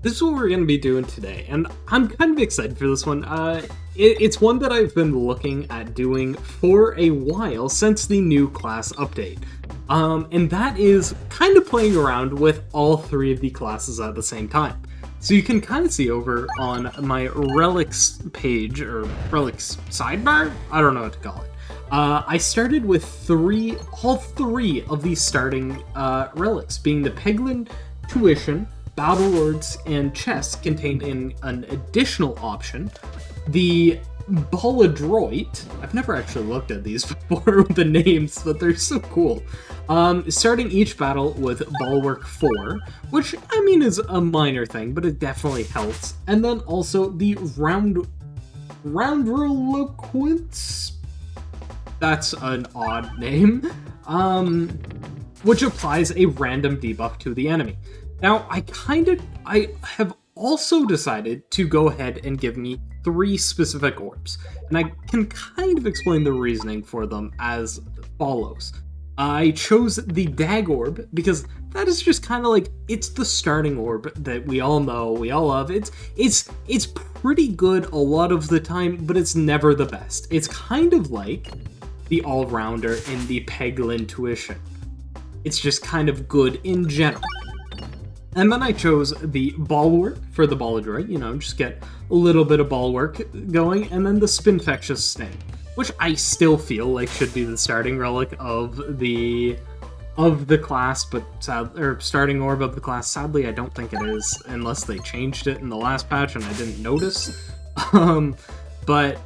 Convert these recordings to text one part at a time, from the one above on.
This is what we're going to be doing today, and I'm kind of excited for this one. It's one that I've been looking at doing for a while since the new class update. And that is kind of playing around with all three of the classes at the same time. So you can kind of see over on my relics page, or relics sidebar? I don't know what to call it. I started with all three of these starting relics, being the Peglin, tuition, battle orbs, and chests contained in an additional option. The Baladroit, I've never actually looked at these before with the names, but they're so cool. Starting each battle with Bulwark 4, which, I mean, is a minor thing, but it definitely helps. And then also the Roundreloquence, that's an odd name, which applies a random debuff to the enemy. Now, I have also decided to go ahead and give me 3 specific orbs, and I can kind of explain the reasoning for them as follows. I chose the Dag Orb because that is just kind of like, it's the starting orb that we all know, we all love. It's pretty good a lot of the time, but it's never the best. It's kind of like the all-rounder in the Peglin tuition. It's just kind of good in general. And then I chose the Bulwark for the Baladroit, just get a little bit of Bulwark going, and then the Spinfectious Sting, which I still feel like should be the starting relic of the class, but starting orb of the class. Sadly, I don't think it is, unless they changed it in the last patch and I didn't notice. But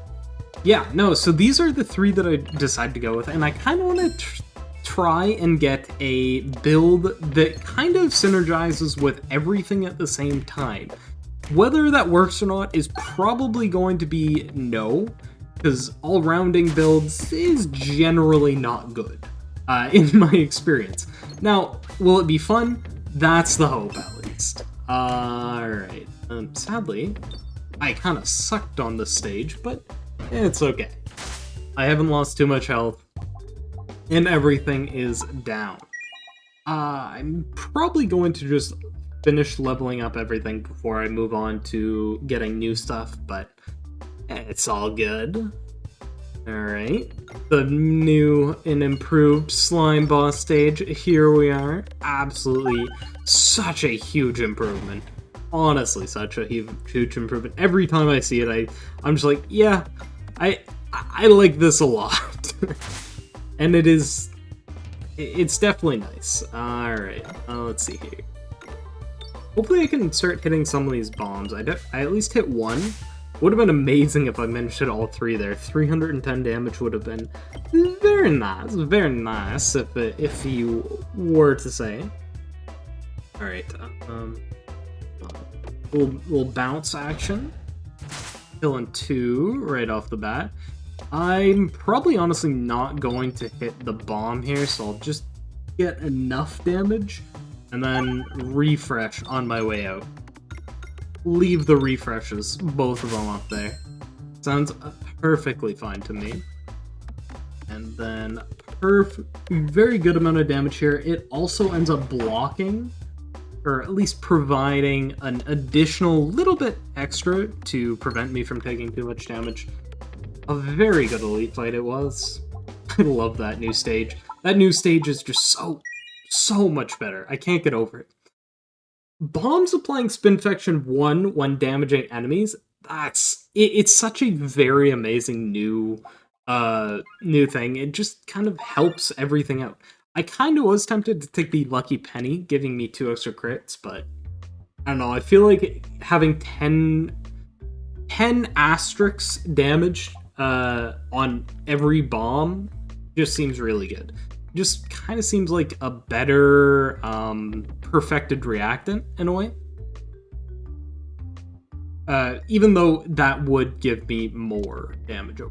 yeah, no, so these are the 3 that I decided to go with, and I kind of want to try and get a build that kind of synergizes with everything at the same time. Whether that works or not is probably going to be no, because all-rounding builds is generally not good, in my experience. Now, will it be fun? That's the hope, at least. Alright, sadly, I kind of sucked on this stage, but it's okay. I haven't lost too much health, and everything is down. I'm probably going to just finish leveling up everything before I move on to getting new stuff, but it's all good. Alright, the new and improved slime boss stage, here we are. Absolutely such a huge improvement. Honestly, such a huge improvement. Every time I see it, I'm just like, yeah, I like this a lot. And it's definitely nice. Alright, let's see here. Hopefully I can start hitting some of these bombs. I at least hit one. Would have been amazing if I managed to hit all 3 there. 310 damage would have been very nice if you were to say. Alright, little bounce action. Killing 2 right off the bat. I'm probably honestly not going to hit the bomb here, so I'll just get enough damage and then refresh on my way out. Leave the refreshes, both of them up there. Sounds perfectly fine to me. And then very good amount of damage here. It also ends up blocking, or at least providing an additional little bit extra to prevent me from taking too much damage. A very good elite fight it was. I love that new stage. That new stage is just so much better. I can't get over it. Bombs applying Spinfection 1 when damaging enemies, it's such a very amazing new thing. It just kind of helps everything out. I kind of was tempted to take the Lucky Penny, giving me 2 extra crits, but I don't know, I feel like having 10 asterisks damage on every bomb just seems really good. Just kind of seems like a better perfected reactant in a way. Even though that would give me more damage.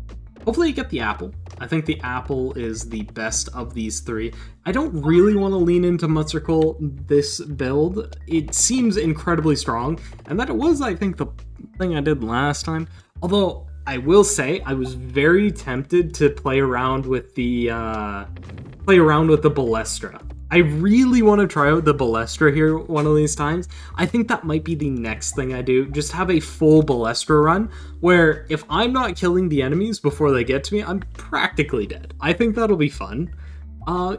Hopefully you get the apple. I think the apple is the best of these 3. I don't really want to lean into Mutzerkal this build. It seems incredibly strong, and that it was, I think, the thing I did last time. Although, I will say, I was very tempted to play around with the Balestra. I really want to try out the Balestra here one of these times. I think that might be the next thing I do. Just have a full Balestra run, where if I'm not killing the enemies before they get to me, I'm practically dead. I think that'll be fun.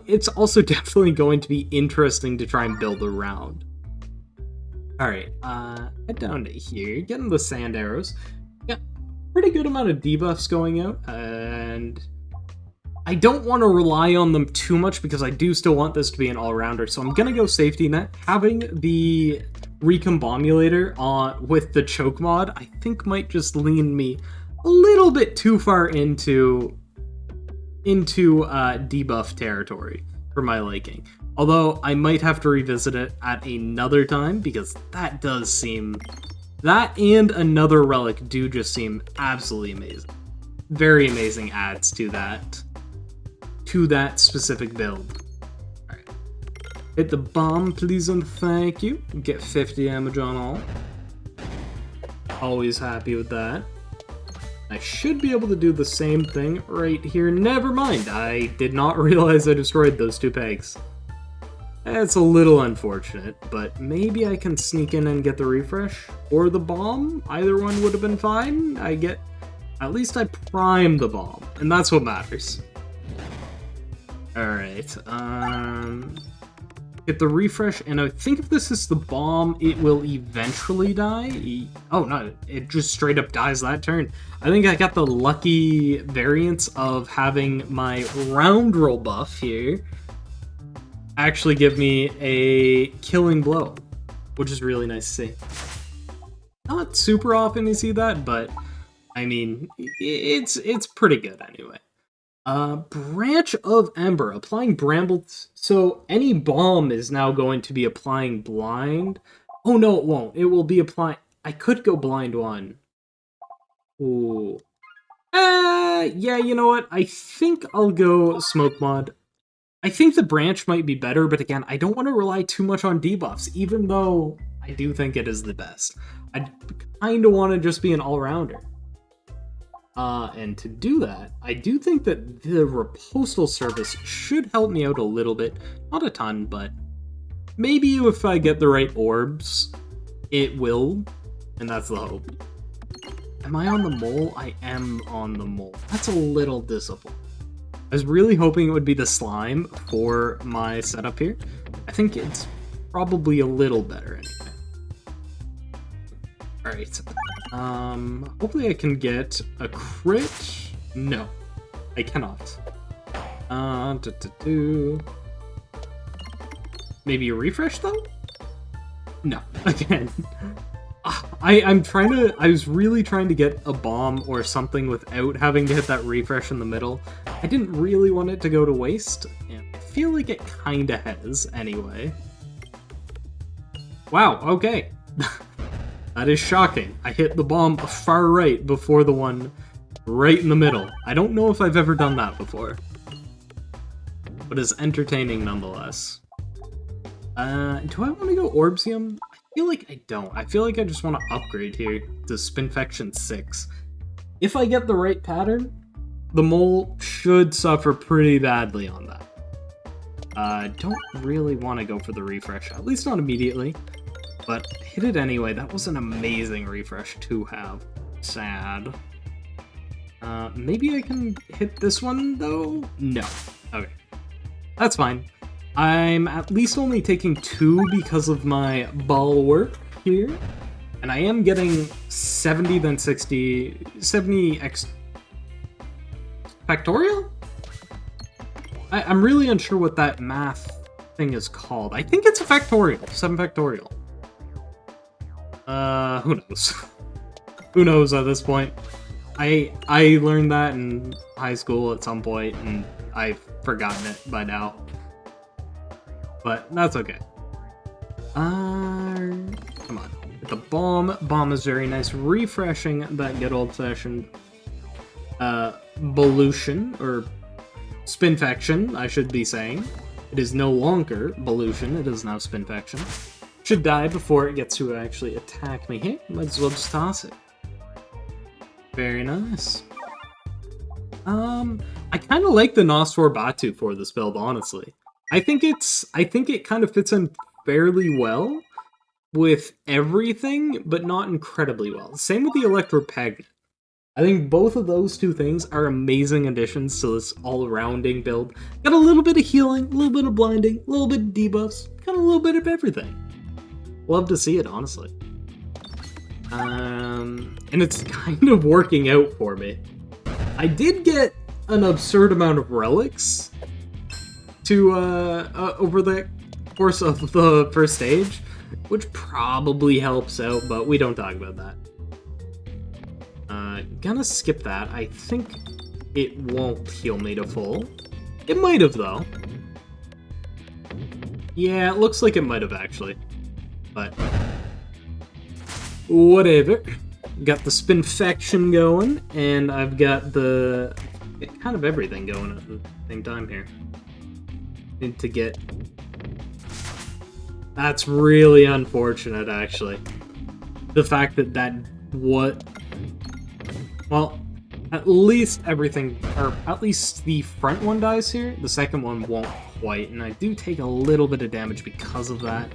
It's also definitely going to be interesting to try and build around. Alright, head down to here, getting the sand arrows. Yeah, pretty good amount of debuffs going out, and I don't want to rely on them too much because I do still want this to be an all-rounder, so I'm gonna go safety net. Having the Recombobulator with the choke mod, I think might just lean me a little bit too far into debuff territory for my liking. Although I might have to revisit it at another time because that does seem... That and another relic do just seem absolutely amazing. Very amazing adds to that specific build. Alright. Hit the bomb, please and thank you. Get 50 damage on all. Always happy with that. I should be able to do the same thing right here. Never mind, I did not realize I destroyed those two pegs. It's a little unfortunate, but maybe I can sneak in and get the refresh or the bomb. Either one would have been fine. At least I primed the bomb, and that's what matters. Alright, get the refresh, and I think if this is the bomb, it will eventually die. Oh no, it just straight up dies that turn. I think I got the lucky variance of having my round roll buff here actually give me a killing blow, which is really nice to see. Not super often you see that, but I mean, it's pretty good anyway. Branch of Ember, applying brambles. So any bomb is now going to be applying blind. Oh no, it won't. It will be applying. I could go blind one. Ooh. Yeah, you know what? I think I'll go smoke mod. I think the branch might be better, but again, I don't want to rely too much on debuffs, even though I do think it is the best. I kind of want to just be an all-rounder. And to do that, I do think that the Repostal Service should help me out a little bit. Not a ton, but maybe if I get the right orbs, it will, and that's the hope. Am I on the mole? I am on the mole. That's a little disappointing. I was really hoping it would be the slime for my setup here. I think it's probably a little better anyway. Alright. Hopefully I can get a crit. No, I cannot. Maybe a refresh though? No, again. I was really trying to get a bomb or something without having to hit that refresh in the middle. I didn't really want it to go to waste. And I feel like it kinda has, anyway. Wow, okay. That is shocking. I hit the bomb far right before the one right in the middle. I don't know if I've ever done that before. But it's entertaining nonetheless. Do I want to go Orbsium? I feel like I don't. I feel like I just want to upgrade here to Spinfection 6. If I get the right pattern, the mole should suffer pretty badly on that. Don't really want to go for the refresh, at least not immediately. But hit it anyway. That was an amazing refresh to have. Sad. Maybe I can hit this one, though? No. Okay. That's fine. I'm at least only taking 2 because of my ball work here. And I am getting 70, then 60... 70 x... Factorial? I'm really unsure what that math thing is called. I think it's a factorial. 7 factorial. Who knows? Who knows at this point? I learned that in high school at some point, and I've forgotten it by now. But that's okay. Come on. The bomb. Bomb is very nice. Refreshing that good old-fashioned Bolution, or Spinfection, I should be saying. It is no longer Bolution, it is now Spinfection. Should die before it gets to actually attack me here. Might as well just toss it. Very nice. I kind of like the Nosfor Batu for this build, honestly. I think it kind of fits in fairly well with everything, but not incredibly well. Same with the Electro Peglin. I think both of those two things are amazing additions to this all-rounding build. Got a little bit of healing, a little bit of blinding, a little bit of debuffs, got a little bit of everything. Love to see it, honestly. And it's kind of working out for me. I did get an absurd amount of relics to over the course of the first stage, which probably helps out, but we don't talk about that. Gonna skip that. I think it won't heal me to full. It might have, though. Yeah, it looks like it might have, actually. But whatever. Got the Spinfection going, and I've got the kind of everything going at the same time here. Need to get... That's really unfortunate, actually. The fact that what... Well, at least everything, or at least the front one dies here. The second one won't quite, and I do take a little bit of damage because of that.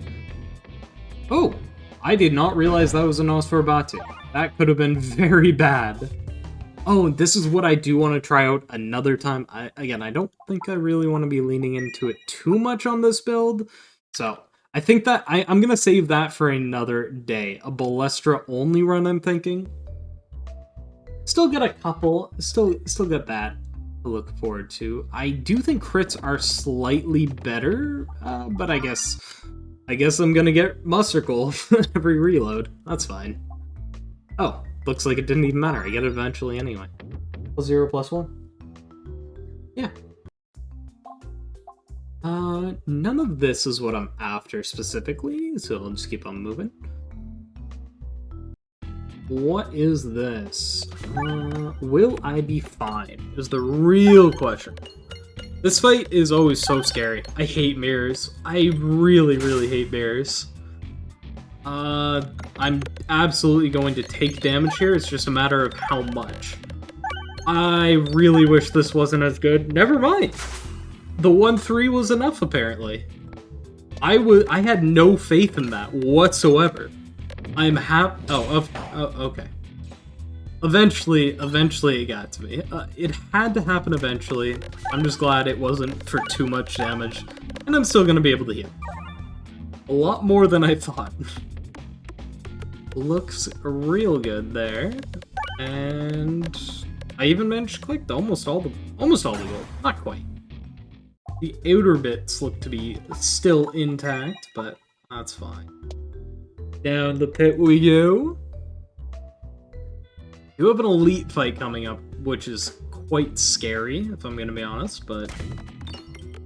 Oh! I did not realize that was a Nosferatu. That could have been very bad. Oh, this is what I do want to try out another time. Again, I don't think I really want to be leaning into it too much on this build. So, I think that I'm going to save that for another day. A Balestra only run, I'm thinking. Still got a couple. Still got that to look forward to. I do think crits are slightly better, but I guess I'm gonna get Muster Gold every reload. That's fine. Oh, looks like it didn't even matter. I get it eventually anyway. +0/+1. Yeah. None of this is what I'm after specifically, so I'll just keep on moving. What is this? Will I be fine? Is the real question. This fight is always so scary. I hate mirrors. I really, really hate mirrors. I'm absolutely going to take damage here. It's just a matter of how much. I really wish this wasn't as good. Never mind. The 1-3 was enough, apparently. I had no faith in that whatsoever. I'm happy. Oh, okay. Eventually it got to me. It had to happen eventually. I'm just glad it wasn't for too much damage, and I'm still gonna be able to heal. A lot more than I thought. Looks real good there, and I even managed to collect almost all the gold. Not quite. The outer bits look to be still intact, but that's fine. Down the pit we go. You have an elite fight coming up, which is quite scary, if I'm gonna be honest, but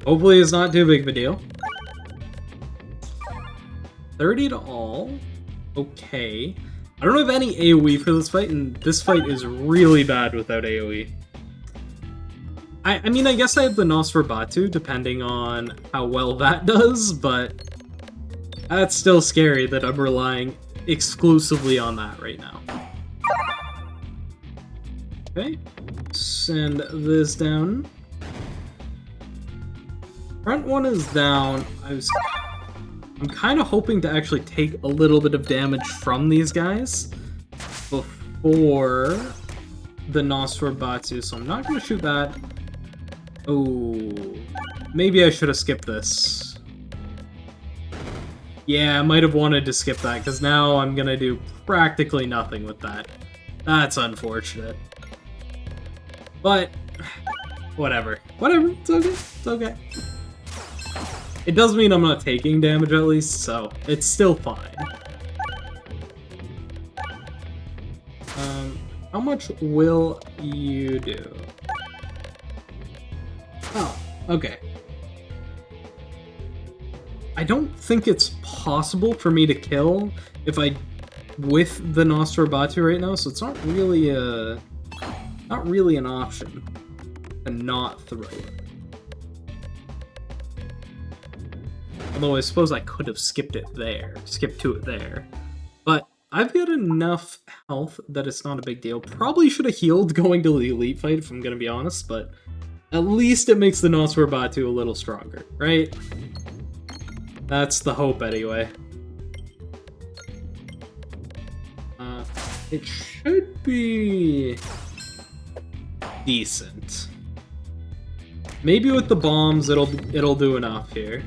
hopefully it's not too big of a deal. 30 to all. Okay. I don't have any AoE for this fight, and this fight is really bad without AoE. I mean, I guess I have the Nosferatu, depending on how well that does, but that's still scary that I'm relying exclusively on that right now. Okay, send this down. Front one is down. I'm kind of hoping to actually take a little bit of damage from these guys before the Nosferatu, so I'm not going to shoot that. Oh, maybe I should have skipped this. Yeah, I might have wanted to skip that, because now I'm going to do practically nothing with that. That's unfortunate. But, whatever. Whatever, it's okay, it's okay. It does mean I'm not taking damage at least, so it's still fine. How much will you do? Oh, okay. I don't think it's possible for me to kill if I with the Nosferatu right now, so it's not really an option to not throw it. Although I suppose I could have skipped to it there. But I've got enough health that it's not a big deal. Probably should have healed going to the elite fight if I'm gonna be honest, but At least it makes the Nosferatu a little stronger, right? That's the hope anyway. It should be decent. Maybe with the bombs it'll do enough here.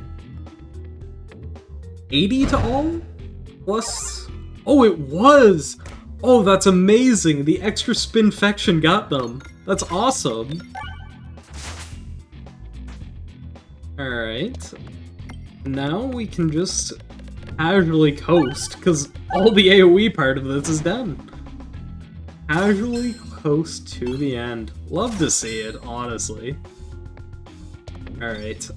80 to all? Plus... Oh, it was! Oh, that's amazing! The extra spinfection got them. That's awesome. Alright. Now we can just casually coast, because all the AoE part of this is done. Casually coast to the end. Love to see it, honestly. Alright,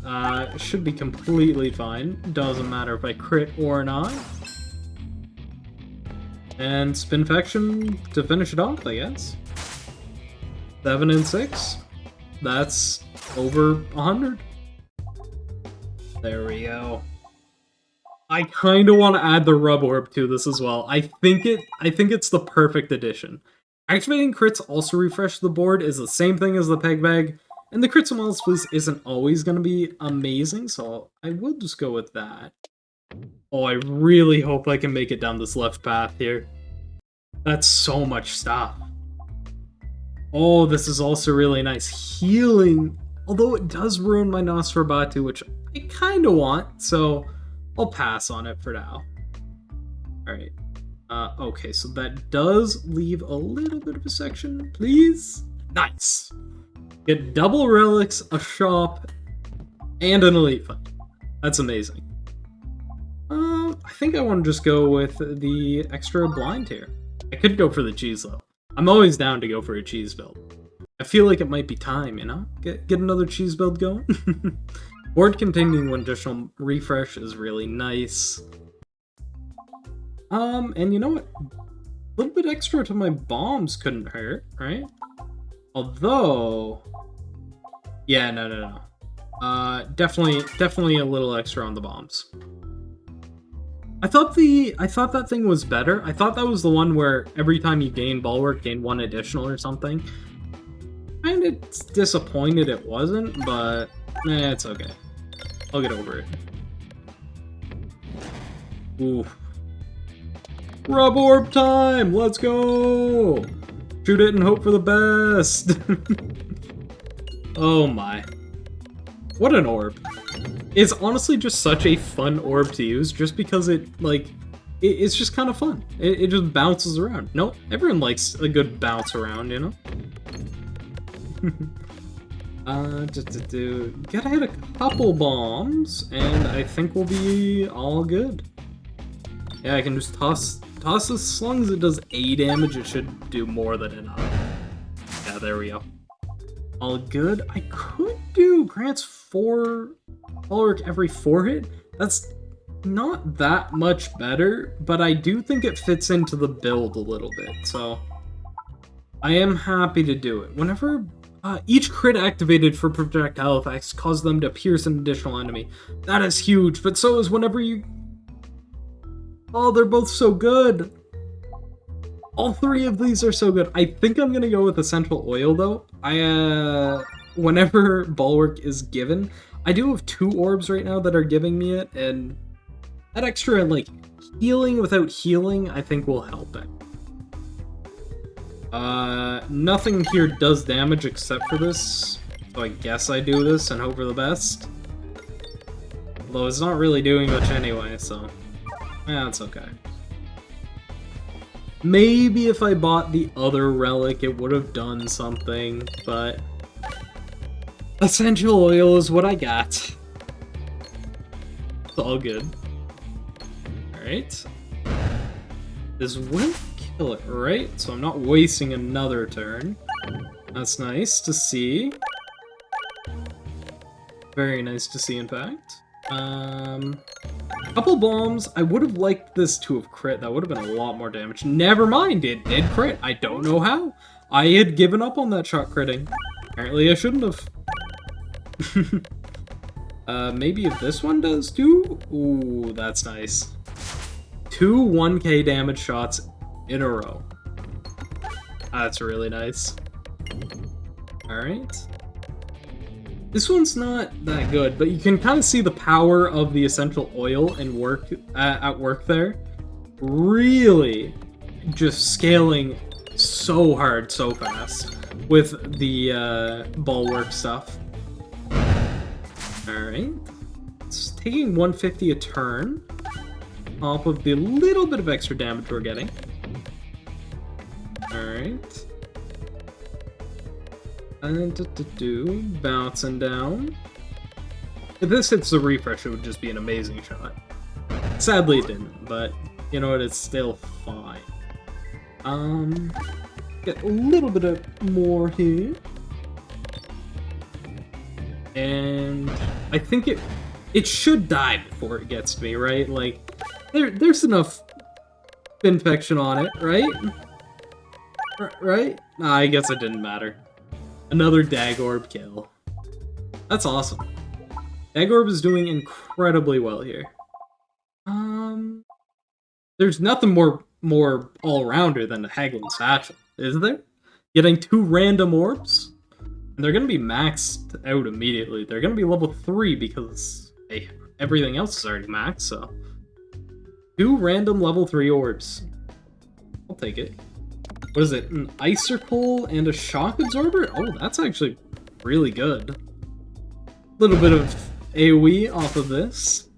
should be completely fine. Doesn't matter if I crit or not. And Spinfection to finish it off, I guess. 7 and 6. That's over 100. There we go. I kind of want to add the Rub Orb to this as well. I think it's the perfect addition. Activating crits also refresh the board is the same thing as the Peg Bag, and the crits and Wild Squeeze isn't always going to be amazing, so I will just go with that. Oh, I really hope I can make it down this left path here. That's so much stuff. Oh, this is also really nice. Healing, although it does ruin my Nosferatu, which I kind of want, so I'll pass on it for now. Alright. Okay, so that does leave a little bit of a section, please. Nice! Get double relics, a shop, and an elite fight. That's amazing. I think I want to just go with the extra blind here. I could go for the cheese, though. I'm always down to go for a cheese build. I feel like it might be time, you know? Get another cheese build going. Board containing one additional refresh is really nice. And you know what? A little bit extra to my bombs couldn't hurt, right? Although... Yeah, no. Definitely a little extra on the bombs. I thought that thing was better. I thought that was the one where every time you gain bulwark, gain one additional or something. Kinda disappointed it wasn't, but it's okay. I'll get over it. Ooh. Rub Orb time! Let's go! Shoot it and hope for the best! Oh my. What an orb. It's honestly just such a fun orb to use, just because it's just kind of fun. It just bounces around. No, everyone likes a good bounce around, you know? Gotta hit a couple bombs, and I think we'll be all good. Yeah, I can just toss this. As long as it does A damage, it should do more than enough. Yeah, there we go. All good. I could do grants 4 bulwark every 4 hit. That's not that much better, but I do think it fits into the build a little bit, so I am happy to do it. Whenever each crit activated for projectile effects causes them to pierce an additional enemy. That is huge, but so is whenever you... Oh, they're both so good. All 3 of these are so good. I think I'm gonna go with Essential Oil, though. Whenever Bulwark is given, I do have 2 orbs right now that are giving me it, and that extra, healing without healing, I think will help it. Nothing here does damage except for this, so I guess I do this and hope for the best. Although it's not really doing much anyway, so... yeah, it's okay. Maybe if I bought the other relic, it would have done something, but... Essential Oil is what I got. It's all good. Alright. This will kill it, right? So I'm not wasting another turn. That's nice to see. Very nice to see, in fact. Couple bombs. I would have liked this to have crit. That would have been a lot more damage. Never mind, it did crit. I don't know how. I had given up on that shot critting. Apparently I shouldn't have. Maybe if this one does too? Ooh, that's nice. 2 1k damage shots in a row. That's really nice. Alright. This one's not that good, but you can kind of see the power of the essential oil and work at work there. Really just scaling so hard, so fast with the bulwark stuff. Alright. It's taking 150 a turn, off of the little bit of extra damage we're getting. Alright. And bouncing down. If this hits the refresh, it would just be an amazing shot. Sadly it didn't, but you know what, it's still fine. Get a little bit of more here. And I think it should die before it gets to me, right? Like, there's enough infection on it, right? Right? Nah, I guess it didn't matter. Another Dag Orb kill. That's awesome. Dag Orb is doing incredibly well here. There's nothing more all-rounder than the Peglin Satchel, is there? Getting 2 random orbs? And they're gonna be maxed out immediately. They're gonna be level 3 because hey, everything else is already maxed, so. 2 random level 3 orbs. I'll take it. What is it? An Icicle and a Shock Absorber? Oh, that's actually really good. A little bit of AoE off of this.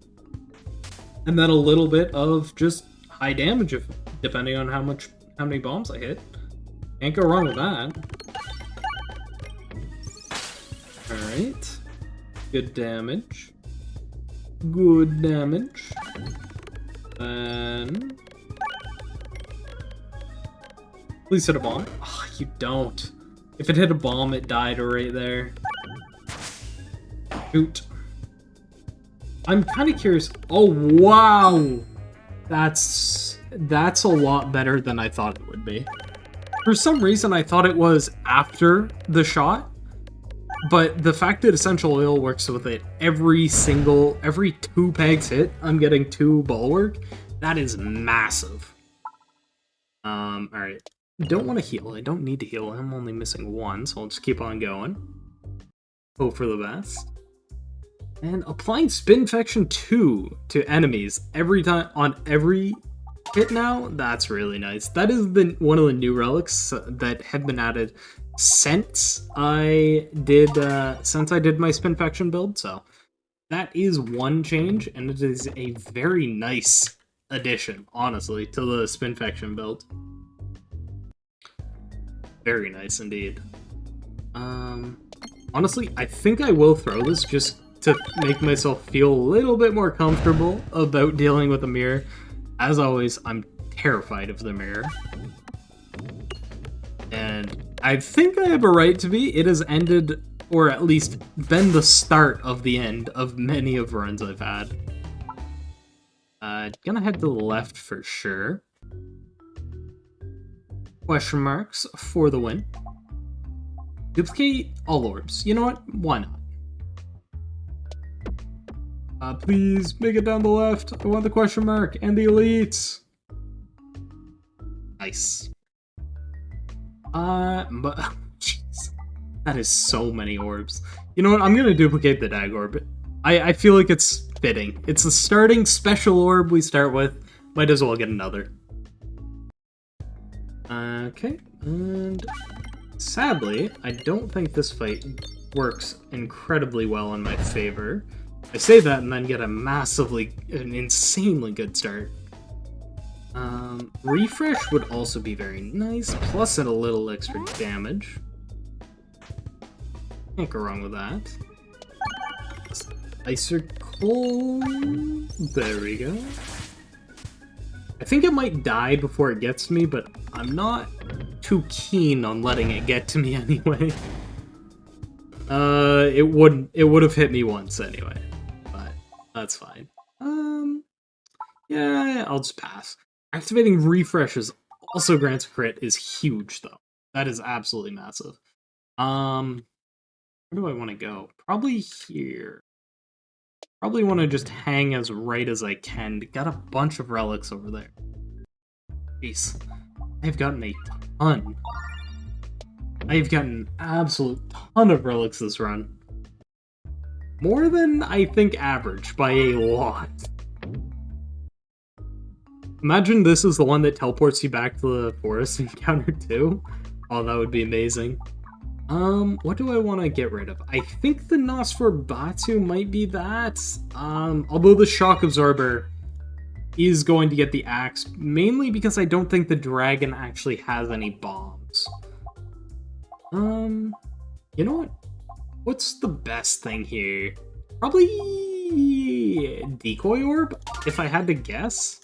And then a little bit of just high damage, if, depending on how many bombs I hit. Can't go wrong with that. Alright. Good damage. Good damage. And... please hit a bomb. Oh, you don't. If it hit a bomb, it died right there. Shoot. I'm kind of curious. Oh, wow! That's a lot better than I thought it would be. For some reason, I thought it was after the shot, but the fact that Essential Oil works with it every 2 pegs hit, I'm getting 2 bulwark. That is massive. Alright. Don't want to heal. I don't need to heal. I'm only missing 1, so I'll just keep on going. Hope for the best. And applying Spin Infection 2 to enemies every time on every hit now, that's really nice. That is one of the new relics that have been added since I did my Spin Infection build, so that is one change, and it is a very nice addition, honestly, to the Spin Infection build. Very nice indeed. Honestly, I think I will throw this just to make myself feel a little bit more comfortable about dealing with a mirror. As always, I'm terrified of the mirror. And I think I have a right to be. It has ended, or at least been the start of the end of many of runs I've had. Gonna head to the left for sure. Question marks for the win. Duplicate all orbs. You know what? Why not? Please make it down the left. I want the question mark and the elites. Nice. But jeez, that is so many orbs. You know what? I'm gonna duplicate the Dag Orb. I feel like it's fitting. It's the starting special orb we start with. Might as well get another. Okay, and sadly, I don't think this fight works incredibly well in my favor. I say that and then get an insanely good start. Refresh would also be very nice, plus a little extra damage. Can't go wrong with that. Icicle. There we go. I think it might die before it gets to me, but I'm not too keen on letting it get to me anyway. It would have hit me once anyway, but that's fine. Yeah, I'll just pass. Activating refreshes also grants a crit is huge though. That is absolutely massive. Where do I want to go? Probably here. Probably want to just hang as right as I can. Got a bunch of relics over there. Jeez. I've gotten a ton. I've gotten an absolute ton of relics this run. More than, I think, average by a lot. Imagine this is the one that teleports you back to the forest encounter too. Oh, that would be amazing. What do I want to get rid of? I think the Nosferatu might be that. Although the Shock Absorber is going to get the axe, mainly because I don't think the dragon actually has any bombs. You know what? What's the best thing here? Probably Decoy Orb, if I had to guess.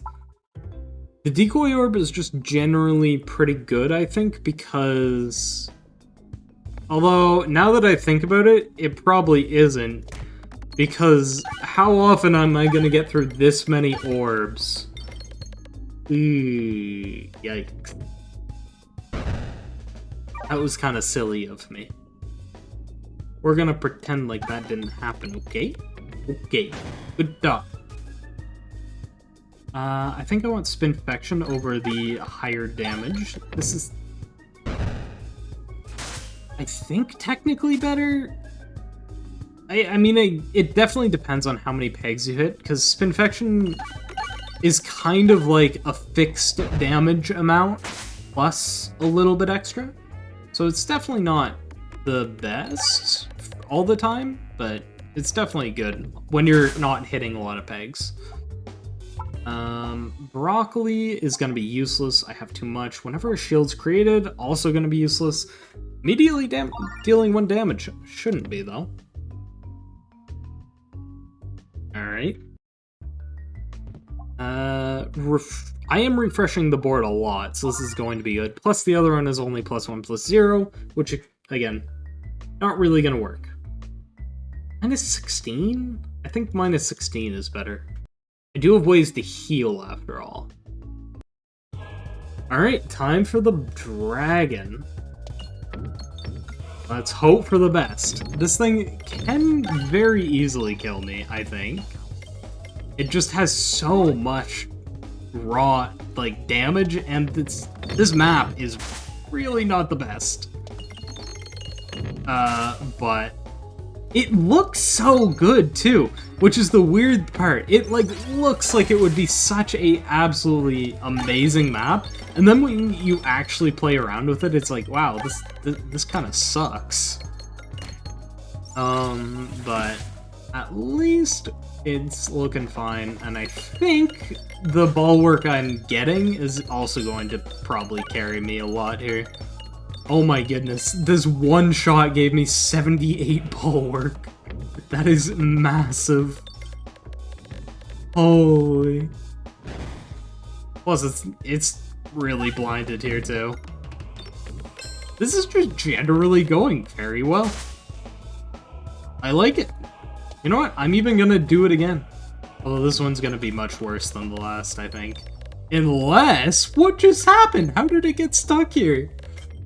The Decoy Orb is just generally pretty good, I think, because... Although, now that I think about it, it probably isn't. Because how often am I going to get through this many orbs? Yikes. That was kind of silly of me. We're gonna pretend like that didn't happen, okay? Okay, good job. I think I want Spinfection over the higher damage. This is... I think technically better? I mean, it definitely depends on how many pegs you hit, because Spinfection is kind of like a fixed damage amount, plus a little bit extra. So it's definitely not the best all the time, but it's definitely good when you're not hitting a lot of pegs. Broccoli is going to be useless. I have too much. Whenever a shield's created, also going to be useless. Immediately dealing 1 damage. Shouldn't be, though. Alright. I am refreshing the board a lot, so this is going to be good. Plus the other one is only +1/+0, which, again, not really going to work. -16? I think -16 is better. I do have ways to heal, after all. Alright, time for the dragon. Let's hope for the best. This thing can very easily kill me, I think. It just has so much raw, like, damage, and this map is really not the best. But it looks so good, too, which is the weird part. It, like, looks like it would be such a absolutely amazing map, and then when you actually play around with it, it's like, wow, this kind of sucks. But at least it's looking fine, and I think the bulwark I'm getting is also going to probably carry me a lot here. Oh my goodness, this one shot gave me 78 bulwark. That is massive. Holy. Plus, it's really blinded here, too. This is just generally going very well. I like it. You know what? I'm even gonna do it again. Although this one's gonna be much worse than the last, I think. Unless... What just happened? How did it get stuck here?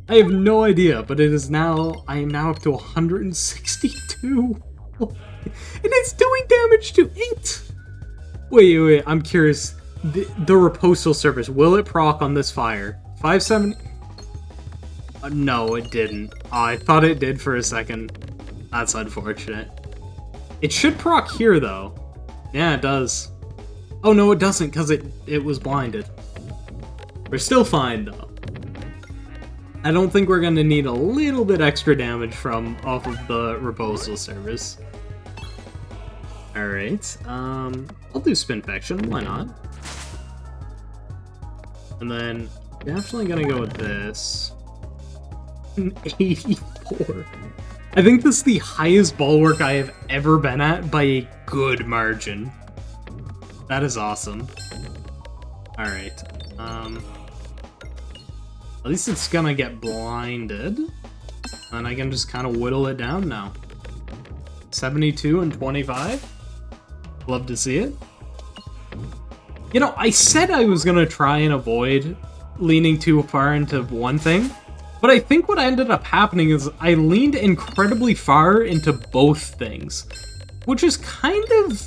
I have no idea, but it is now... I am now up to 162. And it's doing damage to it! Wait, I'm curious. The Ripostal Surface, will it proc on this fire? 570... no, it didn't. I thought it did for a second. That's unfortunate. It should proc here, though. Yeah, it does. Oh, no, it doesn't, because it was blinded. We're still fine, though. I don't think we're going to need a little bit extra damage off of the Ripostal Surface. Alright, I'll do Spinfection, why not? And then, definitely gonna go with this. An 84. I think this is the highest bulwark I have ever been at by a good margin. That is awesome. Alright, at least it's gonna get blinded. And I can just kind of whittle it down now. 72 and 25. Love to see it. You know, I said I was gonna try and avoid leaning too far into one thing, but I think what ended up happening is I leaned incredibly far into both things, which is kind of...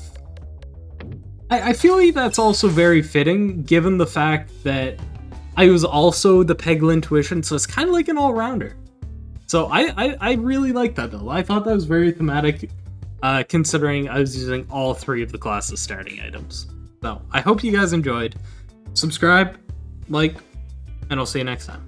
I feel like that's also very fitting, given the fact that I was also the Peggle intuition, so it's kind of like an all-rounder. So I really like that, though. I thought that was very thematic. considering I was using all 3 of the class's starting items. So, I hope you guys enjoyed. Subscribe, like, and I'll see you next time.